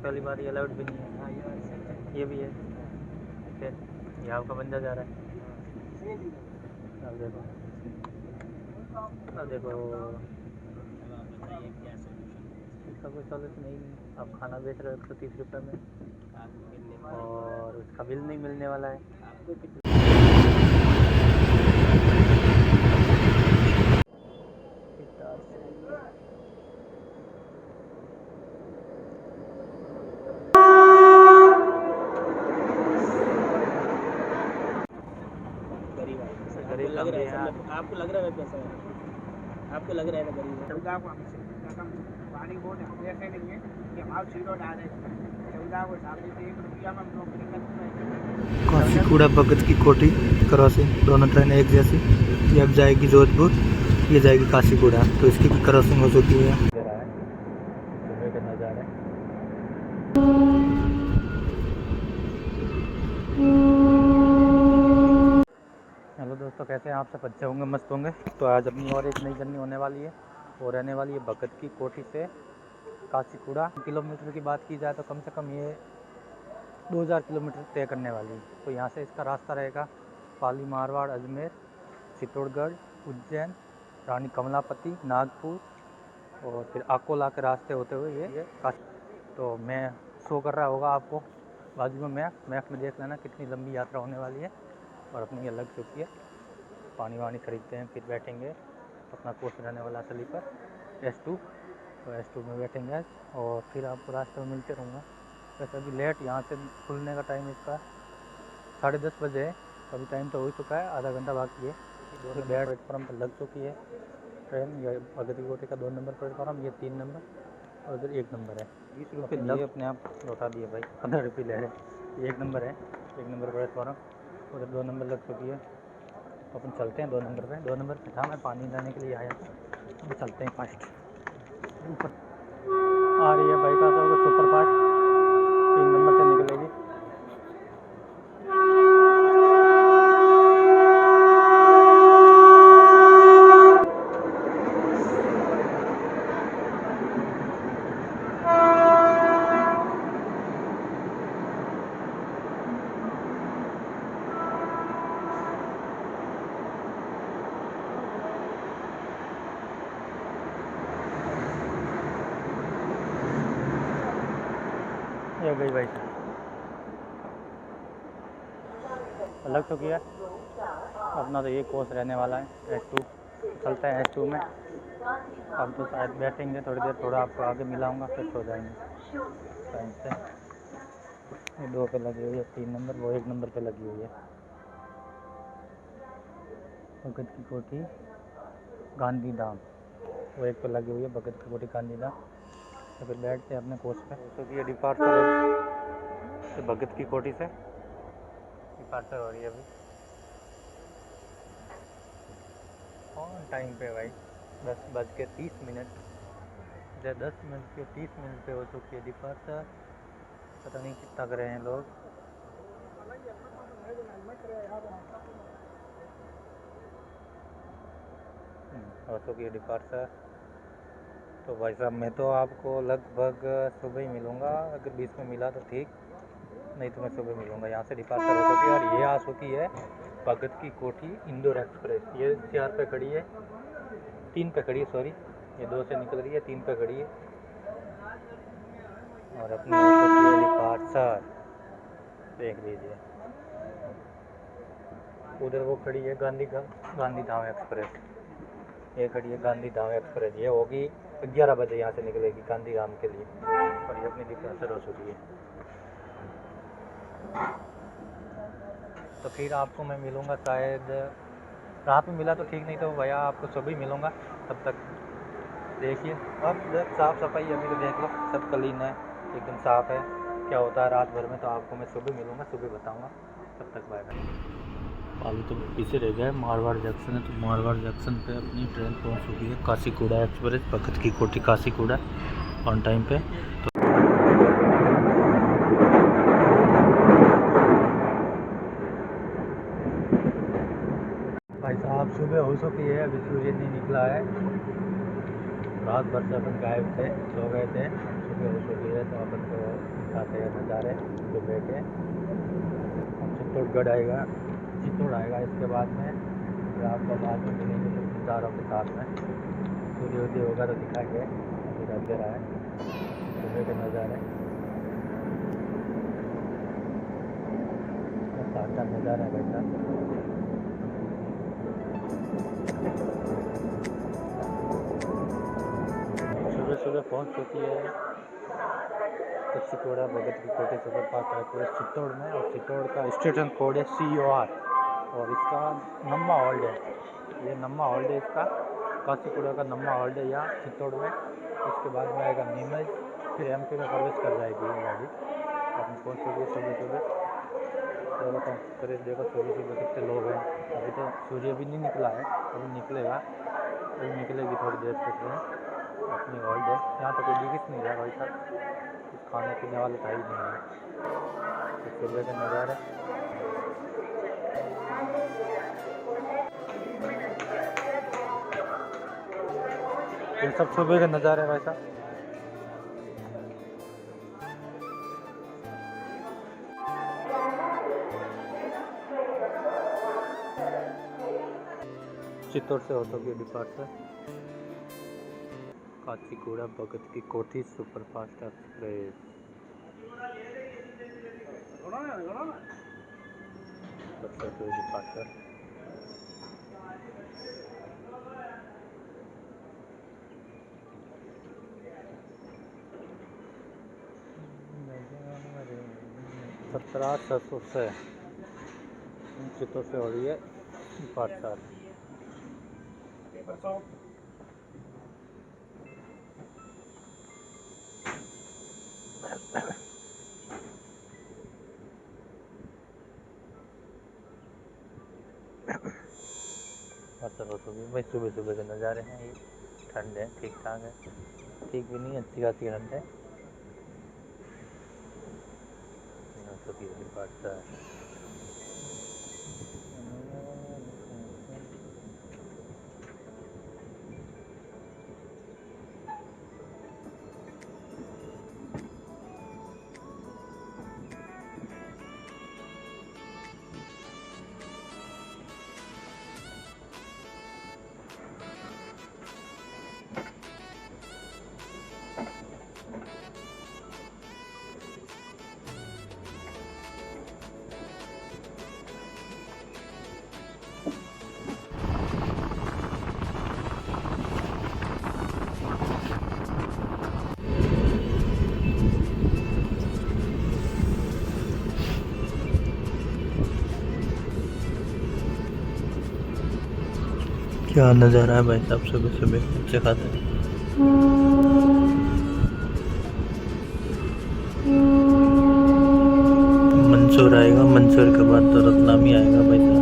पहली बार ये अलाउड भी नहीं है, ये भी है। ठीक है, ये आपका बंदा जा रहा है। अब देखो, अब देखो, इसका कोई सॉल्यूशन नहीं है। आप खाना बेच रहे हो 130 रुपये में और उसका बिल नहीं मिलने वाला है। गरीब लग रहा है, आपको लग रहा है पैसा है, आपको लग रहा है गरीब है। पानी बहुत ऐसे नहीं है कि हमारा सीधो डाल रहे चौदह को सामने से 1 रुपया में हम नौकरी करते हैं। काशीगुड़ा भगत की कोठी क्रॉसिंग, दोनों ट्रेन एक जैसी। ये अब जाएगी जोधपुर, ये जाएगी काशीगुड़ा, तो इसकी भी क्रॉसिंग हो चुकी है। सुबह का नज़ारा है। हेलो दोस्तों, कैसे हैं आप सब? अच्छे होंगे, मस्त होंगे। तो आज अपनी और एक नई जर्नी होने वाली है, वो रहने वाली है भगत की कोठी से काशीगुड़ा। किलोमीटर की बात की जाए तो कम से कम ये 2000 किलोमीटर तय करने वाली है। तो यहाँ से इसका रास्ता रहेगा पाली, मारवाड़, अजमेर, चित्तौड़गढ़, उज्जैन, रानी कमलापति, नागपुर और फिर अकोला के रास्ते होते हुए ये काशी। तो मैं शो कर रहा होगा आपको बाजू में मैप में देख लेना कितनी लंबी यात्रा होने वाली है। और अपनी ये लग चुकी है, पानी वानी खरीदते हैं, फिर बैठेंगे। अपना कोच रहने वाला स्लीपर S2, तो S2 में बैठेंगे और फिर आपको रास्ते में मिलते रहूँगा। वैसे अभी लेट, यहाँ से खुलने का टाइम इसका 10:30 बजे है, तो अभी टाइम तो हो ही चुका है, आधा घंटा बाकी है। तो बैठ प्लेटफॉर्म पर लग चुकी है ट्रेन। ये भगत की कोठी का 2 नंबर प्लेटफॉर्म, ये 3 नंबर और इधर 1 नंबर है। 20 रुपये लग अपने आप लौटा दिए भाई, 15 रुपये ले रहे। 1 नंबर है, 1 नंबर प्लेटफॉर्म, उधर 2 नंबर लग चुकी है। तो अपन चलते हैं 2 नंबर पे। 2 नंबर पे था, मैं पानी लाने के लिए आया था। अभी चलते हैं फास्ट। ऊपर आ रही है भाई का सुपर फास्ट, 3 नंबर से निकलेगी। ये गई भाई, लग चुकी है। अपना तो ये कोर्स रहने वाला है S2। चलते हैं S2 में। अब तो शायद बैठेंगे थोड़ी देर, थोड़ा आपको आगे मिलाऊंगा, फिर सो जाएंगे टाइम से। ये 2 पे लगी हुई है 3 नंबर, वो 1 नंबर पे लगी हुई है भगत की कोठी गांधी धाम। वो 1 पे लगी हुई है भगत की कोठी गांधी धाम। तो फिर बैठते हैं अपने कोच पे। तो ये डिपार्चर भगत की कोठी से डिपार्चर हो रही है अभी ऑन टाइम पे भाई। 10:30। 10:30 पे हो चुकी है डिपार्चर। पता नहीं कितना कर रहे हैं लोग। हो चुकी है डिपार्चर। तो भाई साहब, मैं तो आपको लगभग सुबह ही मिलूँगा। अगर बीच में मिला तो ठीक, नहीं तो मैं सुबह मिलूँगा। यहाँ से डिपार्चर हो चुकी है और ये आ चुकी है भगत की कोठी इंदौर एक्सप्रेस। ये 4 पे खड़ी है, 3 पे खड़ी है, सॉरी। ये 2 से निकल रही है, 3 पे खड़ी है और अपनी हो चुकी है डिपार्चर। देख लीजिए उधर वो खड़ी है गांधी धाम एक्सप्रेस। ये खड़ी है गांधी धाम एक्सप्रेस। ये होगी 11 बजे यहाँ से निकलेगी गांधी धाम के लिए, और ये अपनी डिपार्चर हो चुकी है। तो फिर आपको मैं मिलूँगा शायद रात में मिला तो ठीक, नहीं तो भैया आपको सुबह मिलूँगा। तब तक देखिए अब साफ़ सफाई अभी तो देख लो, सब क्लीन है, एकदम साफ़ है। क्या होता है रात भर में, तो आपको मैं सुबह मिलूँगा, सुबह बताऊँगा। तब तक बाय बाय। पाली तो पीछे रह गए, मारवाड़ जंक्शन है। तो मारवाड़ जंक्शन पे अपनी ट्रेन पहुंच चुकी है काशीगुड़ा एक्सप्रेस भगत की कोठी काशीगुड़ा ऑन टाइम पे। तो भाई साहब सुबह हो चुकी है, अभी सूर्य नहीं निकला है रात भर से अपन गायब थे, सो गए थे, सुबह उठ गए तो अपन को दिखाते हैं नज़ारे सुबह के। अब चित्तौड़गढ़ आएगा, चित्तौड़ आएगा, इसके बाद में फिर आपको बाद में मिलेंगे तो नज़ारों के साथ में। सूर्योदय होगा तो दिखाएंगे, अभी अंधेरा है, सुबह के नज़ारे शानदार नज़ारा है भाई साहब। सुबह सुबह पहुंच चुकी है कच्चीकोड़ा भगत की कोठी सुपर फास्ट एक्सप्रेस चित्तौड़ में, और चित्तौड़ का स्टेशन कोड है COR, और इसका नम्मा हॉल्ट है, ये नम्मा हॉल्ट है इसका, कासीकुड़ा का नम्मा हॉल्ट है यहाँ चित्तौड़ में। इसके बाद में आएगा नीमच, फिर MP में प्रवेश कर जाएगी ये गाड़ी। अपन पहुँच चुकी है सुबह सुबह। तो बताओ फिर देखो सुबह सुबह कितने लोग हैं। अभी तो सूर्य भी नहीं निकला है, अभी निकलेगा, अभी निकलेगी थोड़ी देर तक में। अपनी हॉल्ट है यहाँ तो कोई दिख नहीं रहा भाई साहब, कुछ खाने पीने वाले था ही नहीं है। तो सुबह के नज़ारे ये सब सुबह के नज़ारे भाई साहब। चित्तौड़ से होते हुए डिपार्चर काचीगुड़ा भगत की कोठी सुपर फास्ट एक्सप्रेस। डिपार्चर सत्रह से चित्तौड़ से हो रही है डिपार्चर। भाई सुबह सुबह के नज़ारे हैं ये, ठंड है, ठीक ठाक है, ठीक भी नहीं, अच्छी खासी ठंड है। क्या नज़ारा है भाई साहब, सुबह सुबह अच्छे खाते हैं। मंसूर आएगा, मंसूर के बाद तो रत्नामी आएगा भाई साहब।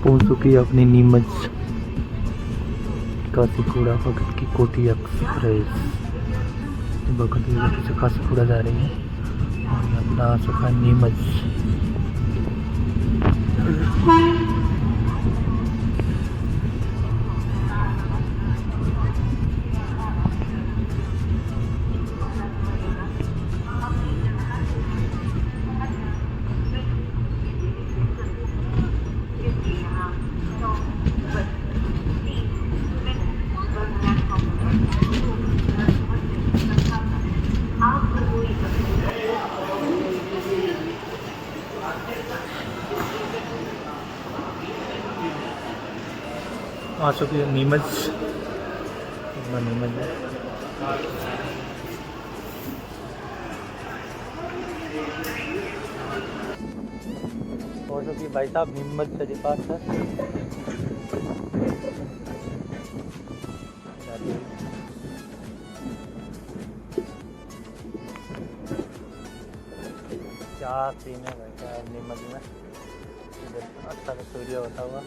पहुंच चुकी है अपनी नीमच कासीगुड़ा भगत की कोठी एक्सप्रेस। भगत की कोठी से कासीगुड़ा जा रही है और ये अपना आ चुका है नीमच। आ चुकी है नीमच। नीमच है। हो चुकी भाई साहब नीमच से पास है। क्या सीन है भाई साहब नीमच में, अच्छा सा सूर्य होता हुआ।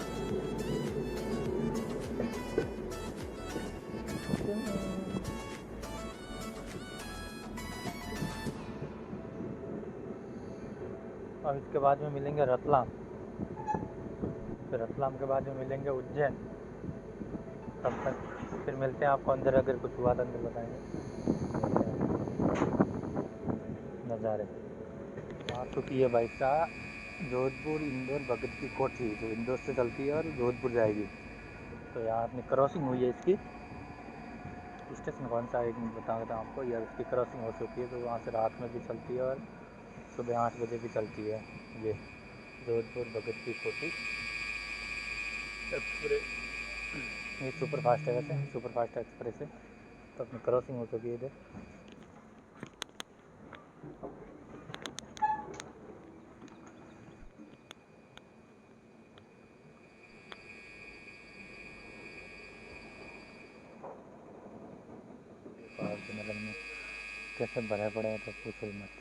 और इसके बाद में मिलेंगे रतलाम, फिर रतलाम के बाद में मिलेंगे उज्जैन। तब तक फिर मिलते हैं आपको अंदर, अगर कुछ हुआ तो अंदर बताएंगे नज़ारे। आ चुकी है भाई साहब जोधपुर इंदौर भगत की कोठी, जो इंदौर से चलती है और जोधपुर जाएगी। तो यहाँ अपनी क्रॉसिंग हुई है इसकी। स्टेशन कौन सा है एक मिनट बताऊँगा आपको। यह इसकी क्रॉसिंग हो चुकी है, तो वहाँ से रात में भी चलती है और सुबह 8 बजे भी चलती है। ये जोधपुर भगत की कोठी एक्सप्रेस, ये सुपर फास्ट है, वैसे सुपर फास्ट एक्सप्रेस है। तो अपनी क्रॉसिंग हो चुकी है इधर। नगर में कैसे भरे पड़े हैं तो पूछो मत।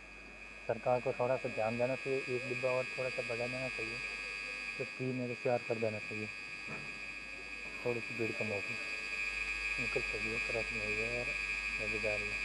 सरकार को थोड़ा सा ध्यान देना चाहिए, एक डिब्बा और थोड़ा सा बढ़ा देना चाहिए, तो 3 या 4 कर देना चाहिए, थोड़ी सी भीड़ कम होगी। निकल चुकी है, क्रॉसिंग हुई है और नदी जा रही है।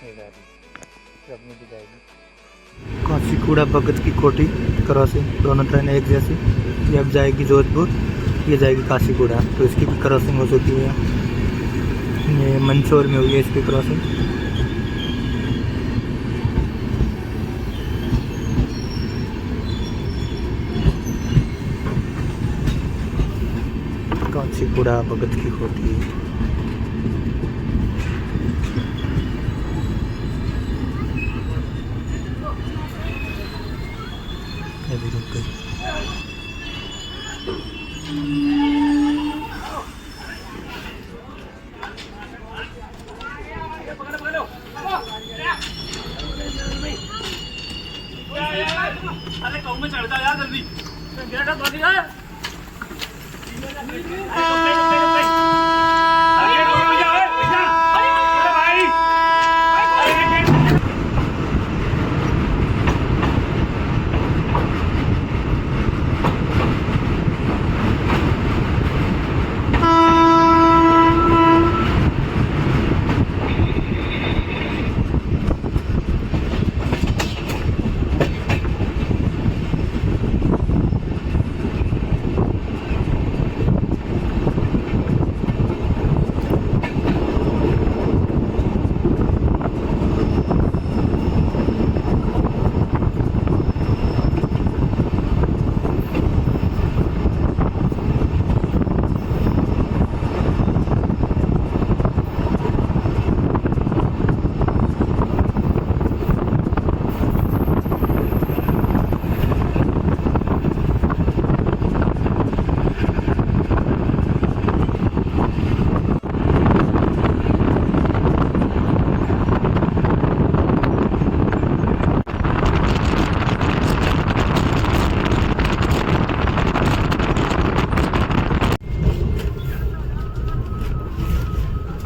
ये जा रही है, अपनी भी जाएगी। कासीगुड़ा भगत की कोठी क्रॉसिंग, दोनों ट्रेनें एक जैसी। ये अब जाएगी जोधपुर, ये जाएगी कासीगुड़ा। तो इसकी भी क्रॉसिंग हो चुकी है। ये मंदसौर में हुई है इसकी क्रॉसिंग। कासीगुड़ा भगत की कोठी। अभी रुक गई। अरे कहूँ में चढ़ जा यार जल्दी।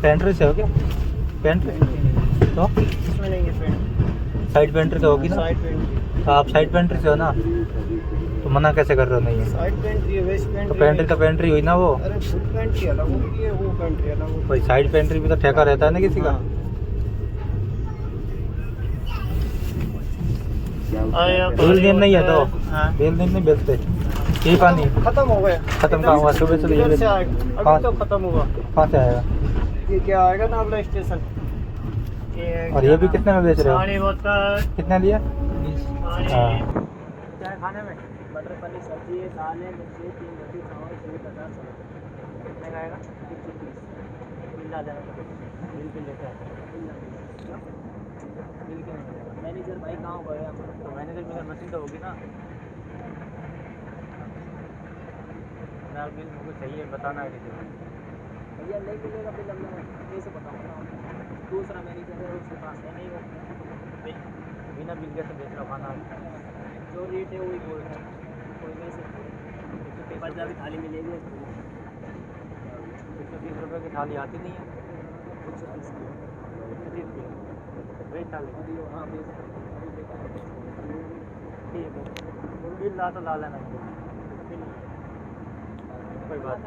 पेंट्री से हो क्या? पेंट्री तो इसमें नहीं है पेंट, साइड पेंट्री तो होगी ना। साइड पेंट, तो आप साइड पेंट्री से हो ना, तो मना कैसे कर रहे हो? नहीं है साइड पेंट्री है, वेस्ट पेंट्री। तो पेंट्री तो पेंट्री हुई ना वो। अरे फुल पेंट्री अलग होती है, वो पेंट्री अलग होती है। भाई साइड पेंट्री भी तो ठेका रहता है ना किसी का। बेल दिन नहीं है तो बेल दिन नहीं बेचते। यही पानी खत्म हो गया, खत्म कहाँ हुआ? सुबह से इधर से आएगा, अभी तो खत्म हुआ। कहाँ से आएगा? ये क्या आएगा ना अगला स्टेशन, और ये भी कितने में बेच रहे हो? कितने दिया? हाँ चाय खाने में मटर पनीर सब्जी है, दाल है, मिर्ची, 3 रोटी, चावल, 50 कितने का आएगा? 130 बिल आ जाएगा बिल भी लेके आते हैं बिल क्यों नहीं मिलेगा? मैनेजर भाई कहाँ गए आप? तो मैनेजर मेरा मशीन तो होगी ना मेरा बिल मुझे चाहिए बताना है किसी को भैया नहीं मिलेगा बिल, अब मैं कैसे बताऊँगा? दूसरा मैनेजर है उसके पास है नहीं वो बिल, बिना बिल कैसे बेच रहा खाना जो रेट है वही बोल रहा है, कोई वैसे पंजाबी थाली मिलेगी 130 रुपये की थाली आती नहीं है 130 की 130 की वेज थाली अभी हाँ बेच ठीक है बिल ला तो ला लेना कोई बात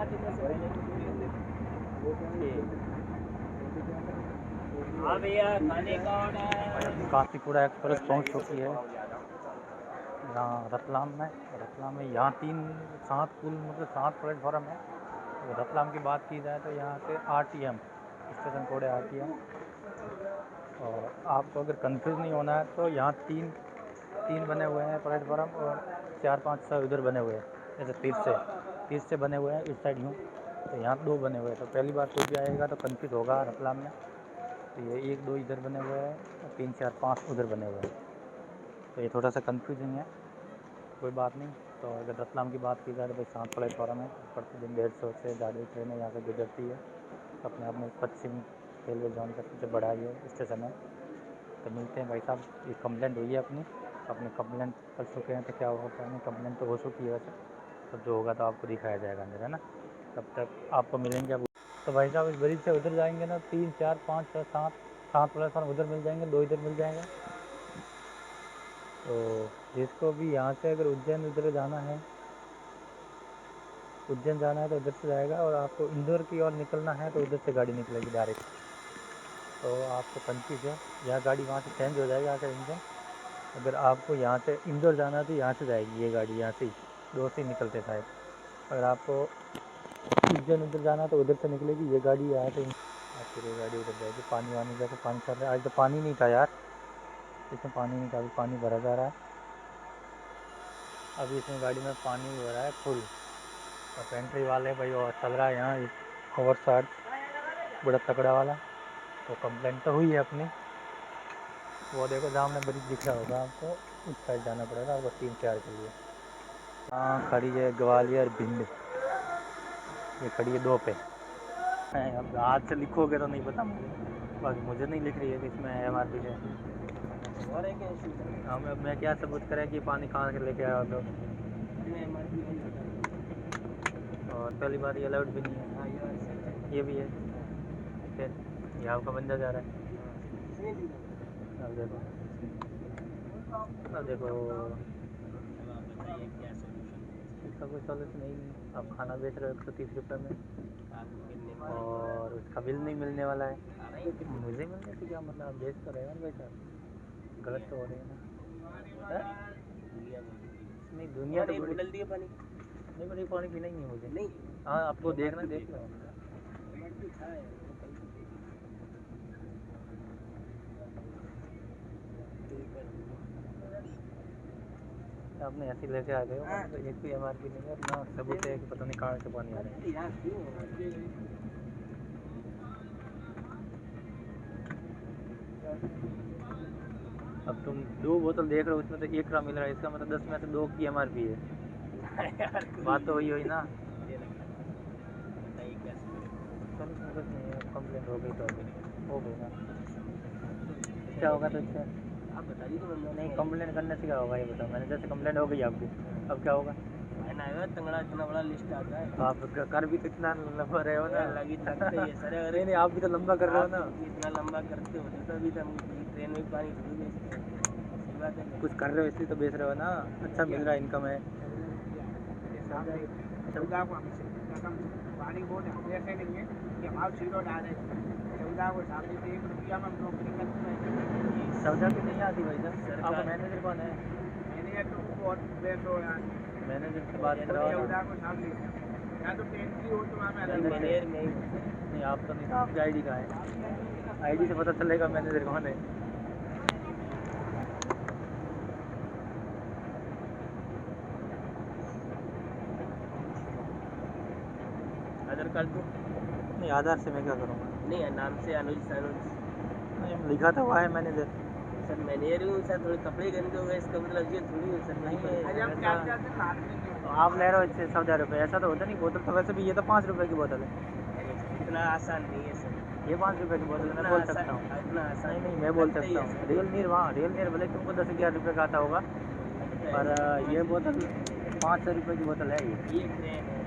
हाँ भैया खाने का ऑर्डर। काशीपुरा एक्सप्रेस पहुंच चुकी है यहाँ रतलाम में यहाँ 7 कुल मतलब 7 प्लेटफॉर्म है। तो रतलाम की बात की जाए तो यहाँ से RTM स्टेशन कोड है RTM। और आपको अगर कंफ्यूज नहीं होना है तो यहाँ तीन बने हुए हैं प्लेटफॉर्म और 4-5 उधर बने हुए हैं जैसे तीर से बने हुए हैं इस साइड यूँ तो यहाँ 2 बने हुए हैं। तो पहली बार कोई भी आएगा तो कंफ्यूज होगा रतलाम में तो ये 1-2 इधर बने हुए हैं और 3-4-5 उधर बने हुए हैं तो ये थोड़ा सा कंफ्यूजिंग है कोई बात नहीं। तो अगर रतलाम की बात की जाए तो भाई 7 प्लेटफॉर्म है प्रतिदिन 150 से ज़्यादा ट्रेनें यहाँ से गुजरती है अपने आप में पश्चिम रेलवे जोन का सबसे बड़ा ये स्टेशन है। तो मिलते हैं भाई साहब ये कंप्लेंट हुई है अपनी कंप्लेंट कर चुके हैं तो क्या होगा नहीं कंप्लेंट तो हो चुकी है वैसे तो जो होगा तो आपको दिखाया जाएगा अंदर है ना तब तक आपको मिलेंगे अब। तो भाई साहब इस ब्रिज से उधर जाएंगे ना 3, 4, 5, 6, 7 प्लेटफॉर्म उधर मिल जाएंगे 2 इधर मिल जाएंगे। तो जिसको भी यहाँ से अगर उज्जैन उधर जाना है उज्जैन जाना है तो उधर से जाएगा और आपको इंदौर की ओर निकलना है तो उधर से गाड़ी निकलेगी डायरेक्ट। तो आपको कंफ्यूज है यहाँ गाड़ी वहाँ से चेंज हो जाएगा आकर इंजन। अगर आपको यहाँ से इंदौर जाना है तो यहाँ से जाएगी ये गाड़ी यहाँ से 2 से निकलते शायद। अगर आपको उज्जैन उधर जाना है तो उधर से निकलेगी ये गाड़ी यहाँ से फिर ये गाड़ी उधर जाएगी। पानी वानी जैसे पानी चल रहा है आज तो पानी नहीं था यार इसमें पानी नहीं था अभी पानी भरा जा रहा है अभी इसमें गाड़ी में पानी हो रहा है फुल। और पेंट्री वाले भाई और चल रहा है यहाँ ओवर चार्ज बड़ा तगड़ा वाला। तो कंप्लेंट तो हुई है अपनी वो देखो सामने ब्रिज दिख रहा होगा आपको उस साइड जाना पड़ेगा आपको 3-4 के लिए। हाँ खड़ी है ग्वालियर भिंड ये खड़ी है 2 पे। अब हाथ से लिखोगे तो नहीं पता मुझे बाकी मुझे नहीं लिख रही है कि इसमें MRP है। और है क्या इशू? हाँ मैं क्या सबूत करें कि पानी कहाँ से लेके आया तो MRP नहीं होता है। और पहली बार ये अलाउड भी नहीं है हाँ ये भी है फिर ये आपका बंदा जा रहा है। अब देखो इसका कोई सॉल्यूशन नहीं आप खाना बेच रहे हो 130 रुपये में और उसका बिल नहीं मिलने वाला है। मुझे मिलने से क्या मतलब आप बेच तो रहे हो ना भाई साहब गलत तो हो रही है ना नहीं दुनिया तो बदल दिए पानी नहीं बड़ी पानी पीना ही नहीं मुझे नहीं हाँ आपको देखना देख लो आपने ऐसे लेके आ गए हो तो एक भी MRP नहीं है अपना सबूत है कि पता नहीं कहाँ से पानी आ रहा है। अब तुम 2 बोतल देख रहे हो उसमें तो 1 का मिल रहा है इसका मतलब 10 में से 2 की MRP है बात तो वही हुई ना। चलो कुछ नहीं है कंप्लेंट हो गई तो हो गई ना क्या होगा तो इससे आप बता दीजिए नहीं कंप्लेंट करने से क्या होगा ये बताओ मैंने जैसे कंप्लेंट हो गई आपकी अब क्या होगा तंगड़ा इतना बड़ा लिस्ट आता है तो आप कर भी तो इतना लंबा रहे हो ना लगी लगता ही है सर। अरे नहीं आप भी तो लंबा कर रहे हो ना इतना लंबा करते होते तो अभी तो हम ट्रेन में पानी थोड़ी बेचते हैं। सही बात है कुछ कर रहे हो इसलिए तो बेच रहे हो ना अच्छा मिल रहा है इनकम है। पानी बहुत ऐसे नहीं है कि हम आप सीधो डाल रहे 14 को सामने से 1 रुपया में हम नौकरी करते हैं। सौदा की नहीं आती भाई सर आपका मैनेजर कौन है? मैनेजर तो बहुत बेस्ट हो यार मैनेजर से बात कराओ 14 को सामने या तो पेंट्री हो तो हमें मैनेजर नहीं आप तो नहीं आपकी ID का है आईडी से पता चलेगा मैनेजर कौन है। आधार कार्ड तो नहीं, आधार से मैं क्या करूँगा? नहीं है, नाम से अनुज सरोज। नहीं, लिखा था हुआ है मैनेजर। सर मैनेजर हूँ सर, थोड़े कपड़े गंदे हो गए इसका मतलब ये थोड़ी है सर। नहीं, नहीं ऐसा- तो आप ले रहे हो इससे 14 रुपये, ऐसा तो होता नहीं। बोतल तो वैसे भी ये तो 5 रुपये की बोतल है। इतना आसान नहीं है सर, ये 5 रुपये की बोतल है, मैं इतना बोल आसान- सकता हूं। इतना आसान नहीं नहीं, मैं बोल लगता ही सकता है हूँ। सर। रियल नीर वहाँ, रियल नीर भले तुमको 10-11 रुपये का आता होगा, पर ये बोतल 500 रुपये की बोतल है ये। ये ट्रेन है,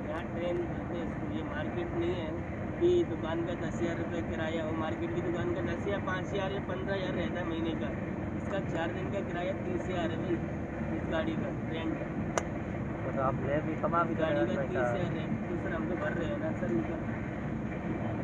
यहाँ ट्रेन बोलते हैं इसको। ये मार्केट नहीं है कि दुकान का 10,000 रुपये किराया हो। मार्केट की दुकान का 10 या 5,000 या 15,000 रहता है महीने का। इसका 4 दिन का किराया 30,000 है भाई, इस गाड़ी का रेंट। तो आप ले भी कमा भी गाड़ी करेगा का पैसा। 30,000 रेंट तो सर हम तो भर रहे हैं ना सर इनकम।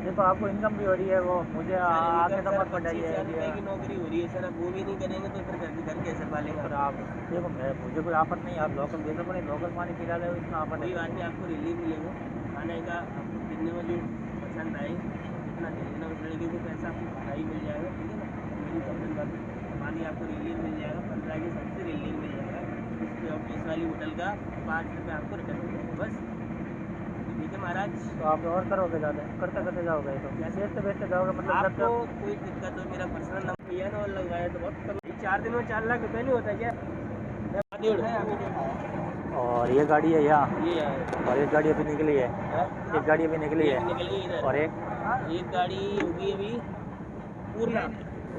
देखो आपको इनकम भी हो रही है, वो मुझे आके तो मत 25,000 रुपये की पटाइए। नौकरी हो रही है सर, अब वो भी नहीं करेंगे तो फिर घर कैसे पालेंगे? पर आप देखो, मुझे कोई आफत नहीं, आप लोकल दे दो, पड़े लोकल पानी पिला ले, इसमें आफत कोई है? बात नहीं, आपको रिलीफ मिलेगा खाने का। आपको कितने में जो पसंद आए उतना दे देना उस लड़के को, पैसा आपको खाता ही मिल जाएगा, ठीक है ना। मेरी कंप्लेन बात, पानी आपको रिलीफ मिल जाएगा, 15 के सबसे रिलीफ मिल जाएगा। उसके और 20 वाली होटल का 5 रुपये आपको रिटर्न मिल जाएगा बस, ठीक है महाराज। तो आप और करोगे ज़्यादा, करते करते जाओगे तो बेचते जाओगे, मतलब जब आपको तक कोई दिक्कत हो, मेरा पर्सनल नंबर ये ना लगवाया तो बहुत कम। 4 दिन में 4 लाख रुपये नहीं होता क्या? और ये गाड़ी है यहाँ, ये है और एक गाड़ी अभी निकली है, एक गाड़ी अभी निकली है, निकल गई इधर। और एक गाड़ी होगी अभी पूर्णा,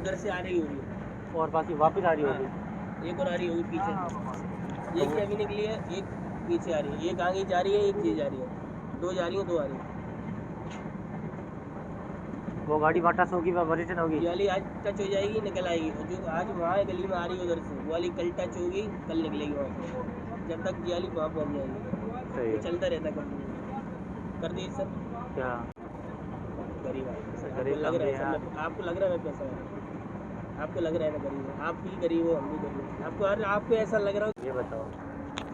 उधर से आ रही होगी, और बाकी वापस आ रही होगी। एक और आ रही होगी पीछे। एक ही अभी निकली है, एक पीछे आ रही है, एक आगे जा रही है, एक चीज जा रही है, 2 जा रही है, 2 आ रही है। वो गाड़ी वाटस होगी, वह रिटर्न होगी। ये वाली आज टच हो जाएगी, निकल आएगी, और जो आज वहाँ गली में आ रही है उधर से, वो वाली कल टच होगी, कल निकलेगी वहाँ से, जब तक ये वाली वहाँ पहुँच जाएगी। सही ये है। चलता रहता है कंटिन्यू। कर दिए सर? क्या गरीब आदमी सर, गरीब आपको लग रहा है बंदे सर, आपको लग रहा है मैं पैसा है, आपको लग रहा है ना गरीब है, आप भी गरीब हो, हम भी गरीब हैं। आपको ऐसा लग रहा हो? ये बताओ,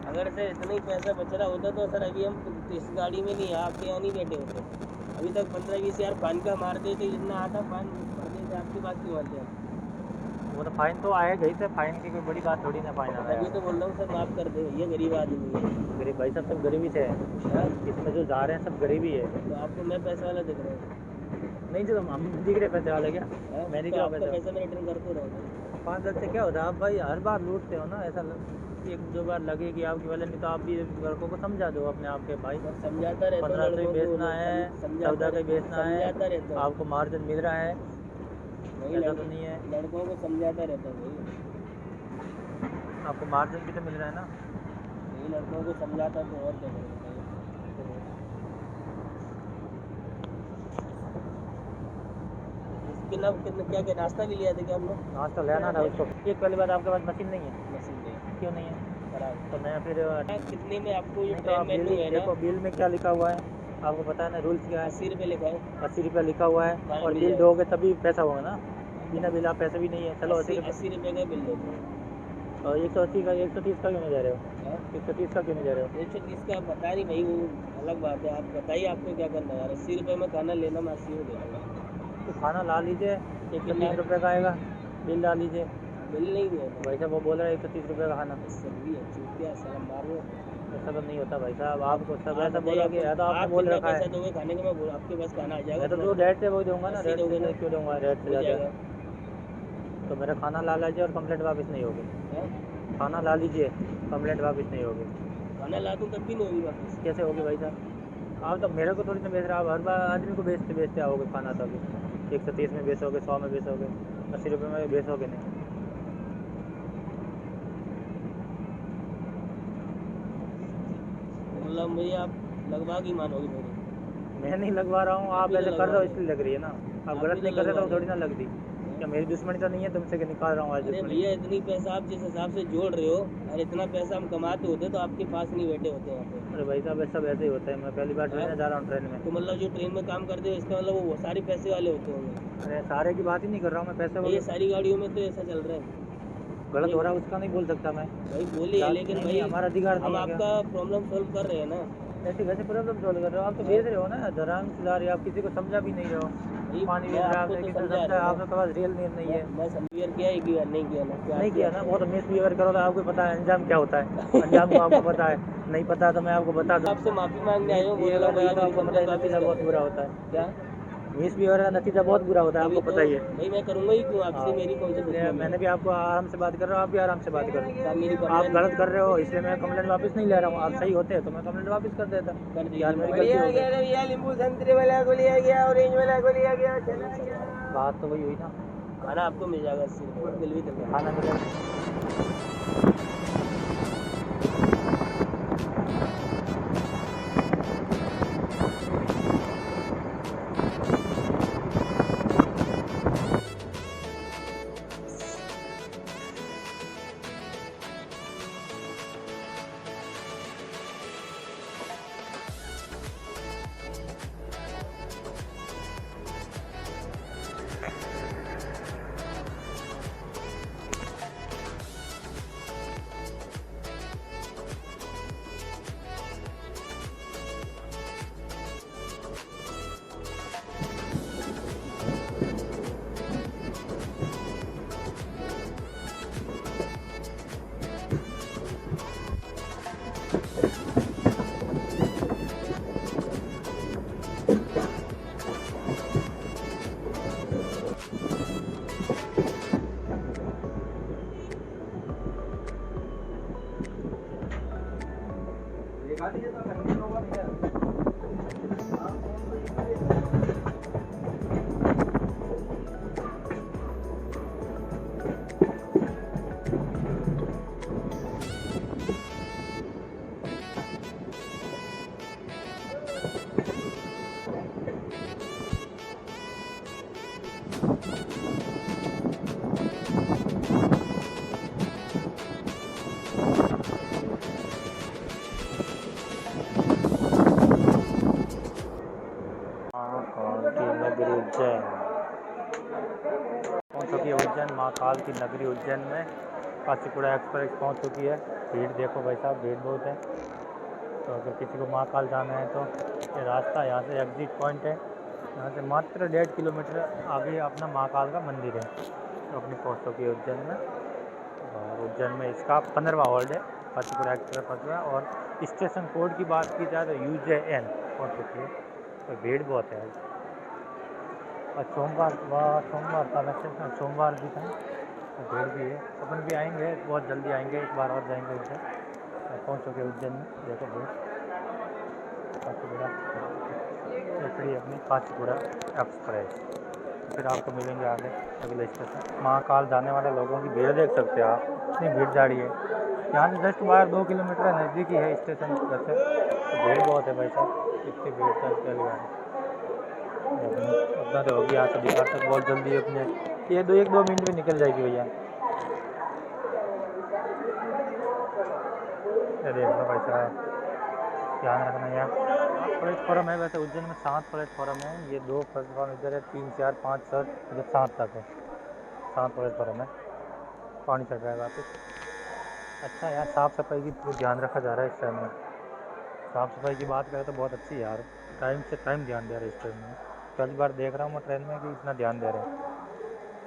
अगर सर इतना ही पैसा बच रहा होता तो सर अभी हम इस गाड़ी में नहीं, आपके यहाँ नहीं बैठे होते। अभी तक 15-20 हज़ार फाइन का मारते थे, जितना आता फाइन भरते थे, आपकी बात क्यों मानते हैं? वो तो फाइन तो आएगा ही, से फाइन की कोई बड़ी बात थोड़ी ना, फाइन आ रहा अभी है। तो बोल रहा हूँ सर, माफ़ कर दे, ये गरीब आदमी है। गरीब भाई साहब, सब गरीबी से है, हाँ? इसमें जो जा रहे हैं सब गरीबी है। तो आपको मैं पैसे वाला दिख रहा हूँ? नहीं जो हम दिख रहे पैसे वाले क्या? हाँ? मैं नहीं तो क्या आपका पैसा पैसा मैं रिटर्न करते रहूँगा। 5 लाख से क्या होता है? आप भाई हर बार लूटते हो ना, ऐसा एक दो बार लगे कि आपकी वाले, नहीं तो आप भी लड़कों को समझा दो अपने आप के भाई, सर समझाता रहता हूँ 1500 ही लड़कों को, बेचना है, 14 का ही बेचना है, समझाता रहता हूँ। आपको मार्जिन मिल रहा है, नहीं, ऐसा तो नहीं है। लड़कों को समझाता रहता हूँ भाई, आपको मार्जिन भी तो मिल रहा है ना। नहीं लड़कों को समझाता तो और क्या करेंगे। कितना कितना क्या नाश्ता भी लिया था क्या हम लोग? नाश्ता लेना था उसको। एक पहली बात, आपके पास मशीन नहीं है। मशीन ले क्यों नहीं है? खराब। तो मैं फिर कितने में आपको ये नहीं तो ट्रेन आप मेन्यू है ना? देखो बिल में क्या लिखा हुआ है, आपको पता है ना रूल्स क्या है। 80 रुपये लिखा है। 80 रुपये लिखा हुआ है, हाँ, और मिल बिल जाएगा। दोगे तभी पैसा होगा ना, बिना बिल आप पैसे भी नहीं है। चलो 80 रुपये, 80 रुपये का बिल देते हैं। और 180 का 130 का क्यों नहीं दे रहे हो? हाँ? 130 का क्यों नहीं दे रहे हो? 130 का बता नहीं भाई, वो अलग बात है। आप बताइए आपको क्या करना है यार। 80 रुपये में खाना लेना, मैं 80 में दे दूँगा। तो खाना ला लीजिए, 130 रुपये का आएगा, बिल डाल लीजिए। बिल नहीं दिया भाई साहब वो बोल रहा है 130 रुपये का खाना। सही है, चूतिया सलाम मारो। ऐसा तो नहीं होता भाई साहब, आपको सब आप ऐसा बताइए बोलोगे, या तो आपने आप बोल कितना रखा है। पैसा दोगे खाने का? मैं आपके पास खाना आ जाएगा। मैं तो जो रेट से वो दूंगा ना, 80 रेट दोगे से ना? क्यों दूंगा, रेट से हो ज़्यादा। जाएगा। तो मेरा खाना ला लीजिए और कंप्लेंट वापस नहीं होगी। हाँ? खाना ला लीजिए, कंप्लेंट वापस नहीं होगी। खाना ला दूँ तब भी नहीं होगी वापस। कैसे होगी भाई साहब? आप तो मेरे को थोड़ी ना बेच रहे, आप हर बार आदमी को बेचते बेचते आओगे खाना, तभी 130 में बेचोगे, 100 में बेचोगे, 80 रुपये में बेचोगे नहीं। मतलब मुझे आप लगवा की मानोगे मेरी? मैं नहीं लगवा रहा हूँ, आप भी तो ऐसे कर लगवा रहे हो रहे हो। इसलिए लग रही है ना। आप आप गलत भी नहीं तो कर रहे तो लगवा थोड़ी ना लगती। क्या मेरी दुश्मनी तो नहीं है तुमसे कि निकाल रहा हूँ आज अरे दुश्मनी? भैया इतनी पैसा आप जिस हिसाब से जोड़ रहे हो, और इतना पैसा हम कमाते होते तो आपके पास नहीं बैठे होते यहाँ पे। अरे भाई साहब सब ऐसे ही होता है, मैं पहली बार ट्रेन में जा रहा हूँ, ट्रेन में। तो मतलब जो ट्रेन में काम करते हो इसका मतलब वो सारे पैसे वाले होते होंगे। अरे सारे की बात ही नहीं कर रहा हूँ मैं, पैसे ये वाले सारी गाड़ियों में तो ऐसा चल रहा है। गलत हो रहा है उसका नहीं बोल सकता मैं। भाई बोलिए, लेकिन नहीं, भाई नहीं, हमारा अधिकार हम नहीं है क्या? आपका प्रॉब्लम सॉल्व कर रहे हैं ना। ऐसी वैसे प्रॉब्लम सॉल्व कर रहे हो आप, तो भेज रहे हो ना धराम से जा रहे हो आप, किसी को समझा भी नहीं रहे हो। ये पानी मैं भेज रहा है आपको आपने, तो किसी को समझा समझा, रहा हूँ। आपके पास रियल नीड नहीं है। मैं समझिए किया है कि नहीं किया ना, क्या नहीं किया ना, बहुत मिसबिहेवियर करो तो आपको पता है अंजाम क्या होता है, अंजाम को आपको पता है, नहीं पता तो मैं आपको बता दूँ। आपसे माफी मांगने आए हूँ, बोल मिसबिहेवियर रहा हूँ करा भैया तो मेरी आपको पता है कंप्लेंट वापस नतीजा कर बहुत बुरा दो। होता है। क्या मिसबिहेवियर का नतीजा बहुत बुरा होता है, अभी आपको तो पता ही है। भाई मैं करूँगा ही क्यों आपसे, हाँ, मेरी कौन सी इसलिए दुश्मनी मैंने है। भी आपको आराम से बात कर रहा हूँ, आप भी आराम से बात करो। तो आप मेरी आप कंप्लेंट गलत कर रहे हो इसलिए मैं कंप्लेंट वापस नहीं ले रहा हूँ, आप सही होते तो मैं कंप्लेंट वापस कर देता। कर यार दीजिए। मेरी गलती हो गई। भैया नींबू संतरे वाला को लिया गया, ऑरेंज वाला को लिया गया, चला गया। बात तो वही हुई ना, खाना आपको मिल जाएगा 80 रुपये, बिल भी दे खाना मिलेगा। महाकाल की नगरी उज्जैन। पहुंच चुकी है उज्जैन, महाकाल की नगरी उज्जैन में काशीपुरा एक्सप्रेस पहुंच चुकी है। भीड़ देखो भाई साहब, भीड़ बहुत है। तो अगर किसी को महाकाल जाना है तो ये रास्ता, यहाँ से एग्जिट पॉइंट है, यहाँ से मात्र 1.5 किलोमीटर आगे अपना महाकाल का मंदिर है। तो अपनी पहुँच चुकी है उज्जैन में, और उज्जैन में इसका 15वां हॉल्ट है काशीपुरा एक्सप्रेस पहुँच गया। और स्टेशन कोड की बात की जाए तो UJN पहुँच चुकी है। तो भीड़ बहुत है आज, और सोमवार था वैसे, सोमवार भी था तो भीड़ भी है। अपन भी आएंगे, बहुत जल्दी आएंगे, एक बार और जाएंगे उज्जैन। पहुँच चुके उज्जैन में, देखो भीड़ काशीपुरा खड़ी अपनी काशीपुरा एक्सप्रेस। फिर आपको मिलेंगे आगे अगले स्टेशन। महाकाल जाने वाले लोगों की भीड़ देख सकते हो आप, इतनी भीड़ जा रही है। यहाँ से जस्ट बाहर 2 किलोमीटर नज़दीक ही है स्टेशन वैसे, तो भीड़ बहुत है भाई साहब, इतनी भीड़ चल रही है। अपना तो होगी यहाँ से बिहार तक बहुत जल्दी अपने, ये 1-2 मिनट में निकल जाएगी भैया। ये देख लो भाई साहब, ध्यान रखना यार। प्लेटफॉर्म है वैसे उज्जैन में 7 प्लेटफॉर्म है, ये 2 प्लेटफॉर्म इधर है, 3, 4, 5, 6, इधर 7 तक है, 7 प्लेटफॉर्म है। पानी चढ़ रहा है वापस। अच्छा यार, साफ़ सफाई की पूरा ध्यान रखा जा रहा है इस टाइम में। साफ़ सफाई की बात करें तो बहुत अच्छी है यार, टाइम से टाइम ध्यान दे रहे हैं इस ट्रेन में। पहली बार देख रहा हूँ मैं ट्रेन में कि इतना ध्यान दे रहे हैं,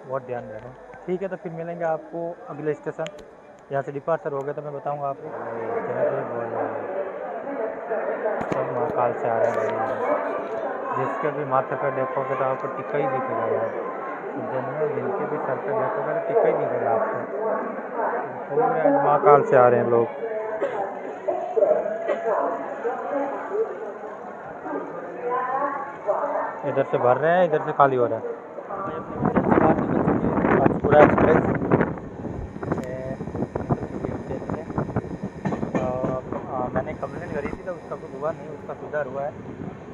बहुत ध्यान दे रहे हैं। ठीक है, तो फिर मिलेंगे आपको अगले स्टेशन। यहाँ से डिपार्चर हो गया तो मैं बताऊँगा आपको। सब महाकाल से आ रहे हैं, जिसके भी माथे पर देखोगे तो आपको टिक्का ही दिखेगा यार। उज्जैन में जिनके भी सर पर देखोगे तो टिक्का ही दिखेगा आपको। पूरे महाकाल से आ रहे हैं लोग। इधर से भर रहे हैं, इधर से खाली हो रहा है। काशीपुरा एक्सप्रेस मैंने कंप्लेंट करी थी तो उसका कुछ हुआ नहीं, उसका सुधार हुआ है।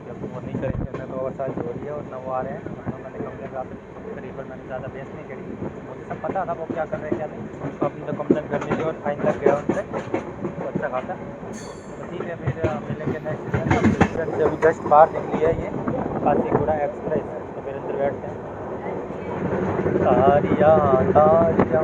जब वो नहीं करेंगे तो ओवरचार्ज हो रही है और न वो आ रहे हैं, तो मैंने कंप्लेंट वापस करी, पर मैंने ज़्यादा बेस नहीं करी, मुझे सब पता था वो क्या कर रहे हैं क्या नहीं। तो अपनी तो कंप्लेंट कर दी थी और फाइन लग गया उनसे, तो अच्छा खासा। तो ठीक है, फिर मिलेंगे नेक्स्ट ट्रेन से। अभी जस्ट बाहर निकली है ये काशीपुरा एक्सप्रेस, तो फिर अंदर बैठते हैं। तारिया तारिया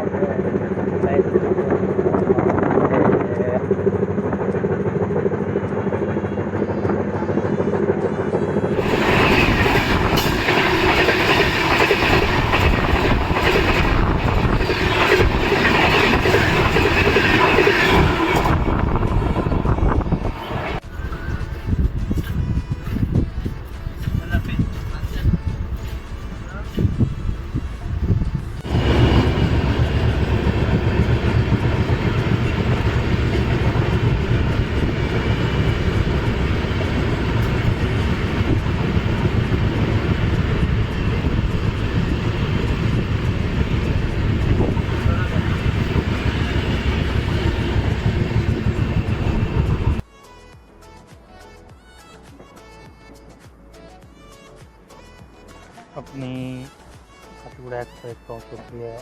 काशीगुड़ा एक्सप्रेस पहुँच चुकी है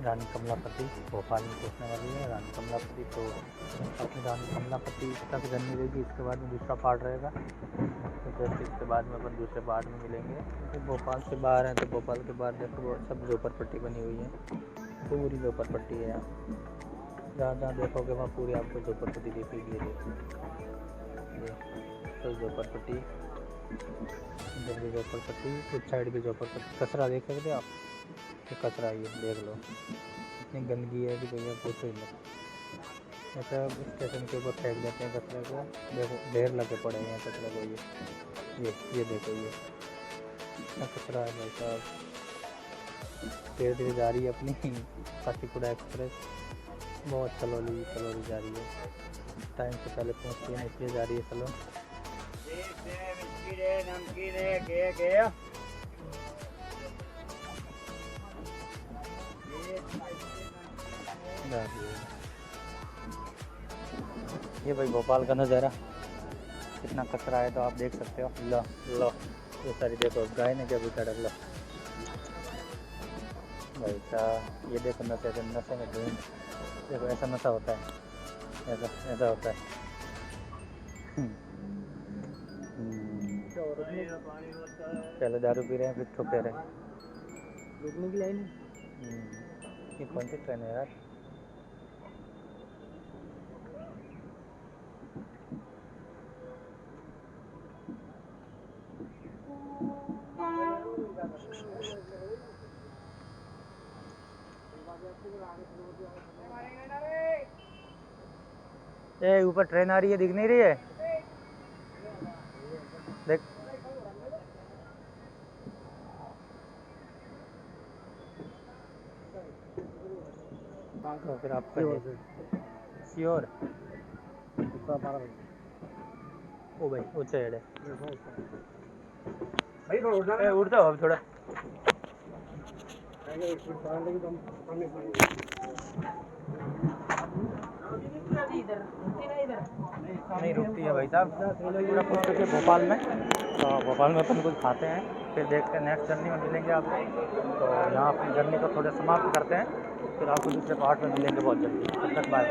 रानी कमलापति। भोपाल में पहुँचने वाली है रानी कमलापति। तो अपनी रानी कमलापति तक जर्नी रहेगी, इसके बाद में दूसरा पार्ट रहेगा। तो जैसे इसके बाद में अपन दूसरे पार्ट में मिलेंगे। तो भोपाल से बाहर हैं, तो भोपाल के बाहर देखो सब झोपड़पट्टी बनी हुई है, पूरी झोपड़पट्टी है यहाँ। जहाँ जहाँ देखोगे वहाँ पूरी आपको झोपड़पट्टी दिखेगी। ये सब झोपड़पट्टी, इधर भी झोपड़पट्टी, उस साइड भी झोपड़पट्टी। कचरा देख सकते हो आप, ये कचरा ये देख लो, इतनी गंदगी है कि भैया पूछो ही मत। ऐसा स्टेशन के ऊपर फेंक देते हैं कचरे को, देखो ढेर लगे पड़े हैं कचरे को। ये देखो ये इतना कचरा है भाई साहब। धीरे धीरे जा रही है अपनी काशीगुड़ा एक्सप्रेस, बहुत स्लोली जा रही है। टाइम से पहले पहुँचती है इसलिए जा रही है स्लो। ये भाई भोपाल का नज़ारा, कितना कचरा है तो आप देख सकते हो। लो लो ये सारी देखो गाय ने क्या बिगाड़ लो भाई साहब। ये देखो नशे में ढूंढ, देखो ऐसा नशा होता है, ऐसा होता है। पहले दारू पी रहे हैं फिर ठोके रहे। रुकने की लाइन ये कौन सी ट्रेन है यार? ए ऊपर ट्रेन आ रही है, दिख नहीं रही है? देख तो फिर आपका श्योर ओ भाई ऊँचा हेड है भाई, उठ जाओ अब थोड़ा। नहीं रुकती है भाई साहब, पूरा पहुँच चुके भोपाल में। तो भोपाल में अपन कुछ खाते हैं, फिर देखते हैं नेक्स्ट जर्नी में मिलेंगे आपको। तो यहाँ अपनी जर्नी को थोड़ा समाप्त करते हैं, फिर आपको दूसरे पार्ट में मिलेंगे बहुत जल्दी। तब तक बाय।